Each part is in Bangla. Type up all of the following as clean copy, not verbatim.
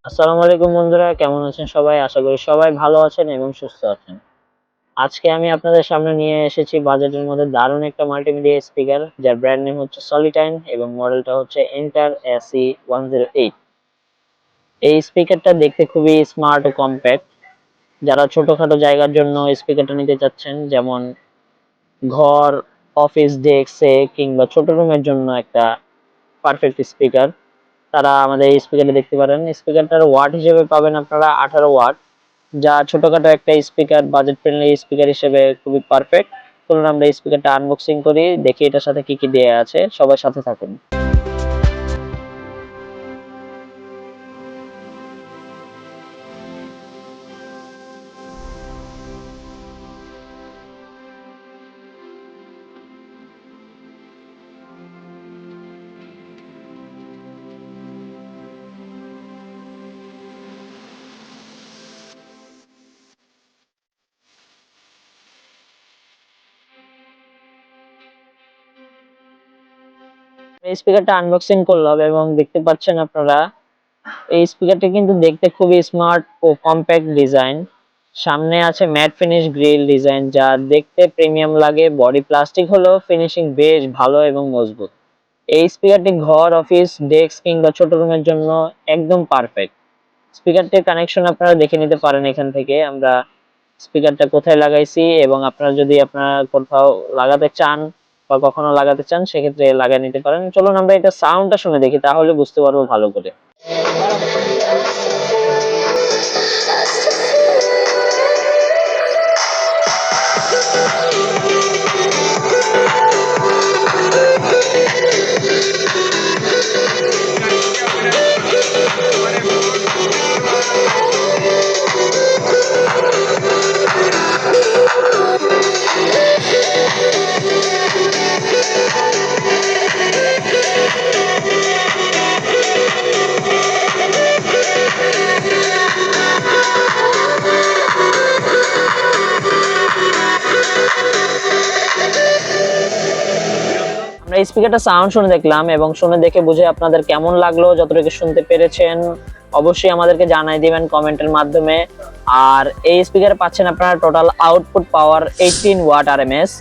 আসসালামু আলাইকুম বন্ধুরা, কেমন আছেন সবাই? আশা করি সবাই ভালো আছেন এবং সুস্থ আছেন। আজকে আমি আপনাদের সামনে নিয়ে এসেছি বাজেটের মধ্যে দারুণ একটা মাল্টিমিডিয়া স্পিকার, যার ব্র্যান্ড নেম হচ্ছে সলিটাইন এবং মডেলটা হচ্ছে এন্টার এসি 108। এই স্পিকারটা দেখতে খুবই স্মার্ট ও কম্প্যাক্ট। যারা ছোটখাটো জায়গার জন্য স্পিকারটা নিতে চাচ্ছেন, যেমন ঘর, অফিস ডেস্কে কিংবা ছোট রুমের জন্য একটা পারফেক্ট স্পিকার, তারা আমাদের এই স্পিকারটা দেখতে পারেন। স্পিকারটার ওয়াট হিসেবে পাবেন আপনারা 18 ওয়াট, যা ছোটখাটো একটা স্পিকার, বাজেট ফ্রেন্ডলি স্পিকার হিসেবে খুবই পারফেক্ট। চলুন আমরা এই স্পিকারটা আনবক্সিং করি, দেখি এটার সাথে কি কি দেয়া আছে। সবার সাথে থাকুন। এই স্পিকারটা আনবক্সিং করলাম এবং দেখতে পাচ্ছেন আপনারা, এই স্পিকারটা কিন্তু দেখতে খুবই স্মার্ট ও কম্প্যাক্ট ডিজাইন। সামনে আছে ম্যাট ফিনিশ গ্রিল ডিজাইন, যা দেখতে প্রিমিয়াম লাগে। বডি প্লাস্টিক হলেও ফিনিশিং বেশ ভালো এবং মজবুত। এই স্পিকারটি ঘর, অফিস ডেস্ক কিংবা ছোট রুমের জন্য একদম পারফেক্ট। স্পিকারটির কানেকশন আপনারা দেখে নিতে পারেন। এখান থেকে আমরা স্পিকারটা কোথায় লাগাইছি, এবং আপনারা যদি আপনারা কোথাও লাগাতে চান বা কখনো লাগাতে চান, সেক্ষেত্রে লাগিয়ে নিতে পারেন। চলুন আমরা এটা সাউন্ডটা শুনে দেখি, তাহলে বুঝতে পারবো ভালো করে। আমরা স্পিকারটা সাউন্ড শুনে দেখলাম এবং শুনে দেখে বুঝে আপনাদের কেমন লাগলো, যতটুকু শুনতে পেরেছেন অবশ্যই আমাদেরকে জানাই দিবেন কমেন্টের মাধ্যমে। আর এই স্পিকারে পাচ্ছেন আপনারা টোটাল আউটপুট পাওয়ার 18 ওয়াট আরএমএস,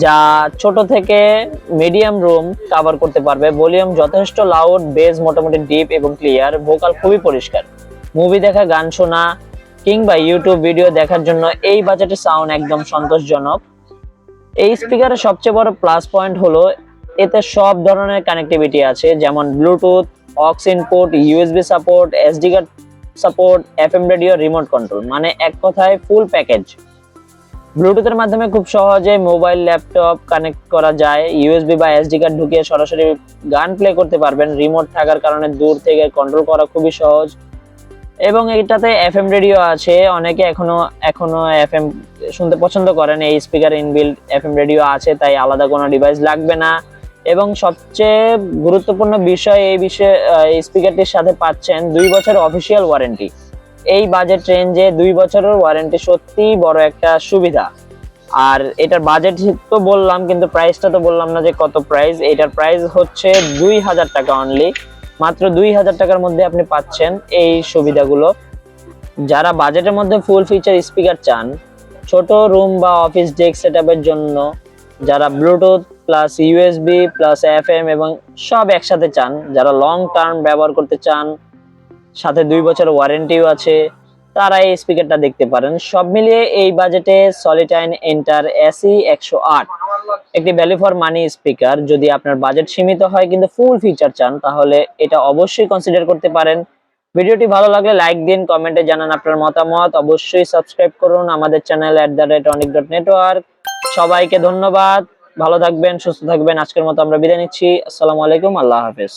যা ছোট থেকে মিডিয়াম রুম কভার করতে পারবে। ভলিউম যথেষ্ট লাউড, বেস মোটামুটি ডিপ এবং ক্লিয়ার, ভোকাল খুবই পরিষ্কার। মুভি দেখা, গান শোনা কিংবা ইউটিউব ভিডিও দেখার জন্য এই বাজেটের সাউন্ড একদম সন্তোষজনক। এই স্পিকারের সবচেয়ে বড় প্লাস পয়েন্ট হলো এতে সব ধরনের কানেক্টিভিটি আছে, যেমন Bluetooth, ox input, USB support, SD card support, FM radio, remote control, মানে এক কথায় ফুল প্যাকেজ। ব্লুটুথের মাধ্যমে খুব সহজে মোবাইল, ল্যাপটপ কানেক্ট করা যায়। ইউএসবি বা এসডি কার্ড ঢুকিয়ে সরাসরি গান প্লে করতে পারবেন। রিমোট থাকার কারণে দূর থেকে কন্ট্রোল করা খুবই সহজ। এবং এটাতে এফএম রেডিও আছে, অনেকে এখনো এখনো এফএম শুনতে পছন্দ করেন। এই স্পিকার ইনবিল্ট এফএম রেডিও আছে, তাই আলাদা কোনো ডিভাইস লাগবে না। এবং সবচেয়ে গুরুত্বপূর্ণ বিষয়, এই স্পিকারটির সাথে পাচ্ছেন 2 বছরের অফিসিয়াল ওয়ারেন্টি। এই বাজেট রেঞ্জে 2 বছরের ওয়ারেন্টি সত্যি বড় একটা সুবিধা। আর এটার বাজেট তো বললাম, কিন্তু প্রাইসটা তো বললাম না যে কত প্রাইস। এটার প্রাইস হচ্ছে 2000 টাকা অনলি। মাত্র 2000 টাকার মধ্যে আপনি পাচ্ছেন এই সুবিধাগুলো। যারা বাজেটের মধ্যে ফুল ফিচার স্পিকার চান, ছোট রুম বা অফিস ডেস্ক সেটআপের জন্য, যারা Bluetooth plus USB plus FM এবং সব একসাথে চান, যারা লং টার্ম ব্যবহার করতে চান, সাথে 2 বছরের ওয়ারেন্টিও আছে, তারা এই স্পিকারটা দেখতে পারেন। সব মিলিয়ে এই বাজেটে সলিটাইন এন্টার এসি 108 একটি ভ্যালু ফর মানি স্পিকার। যদি আপনার বাজেট সীমিত হয় কিন্তু ফুল ফিচার চান, তাহলে এটা অবশ্যই কনসিডার করতে পারেন। ভিডিওটি ভালো লাগলে লাইক দিন, কমেন্টে জানান আপনার মতামত। অবশ্যই সাবস্ক্রাইব করুন আমাদের চ্যানেল @onic.network। সবাইকে ধন্যবাদ, ভালো থাকবেন, সুস্থ থাকবেন। আজকের মতো আমরা বিদায় নিচ্ছি। আসসালামু আলাইকুম, আল্লাহ হাফেজ।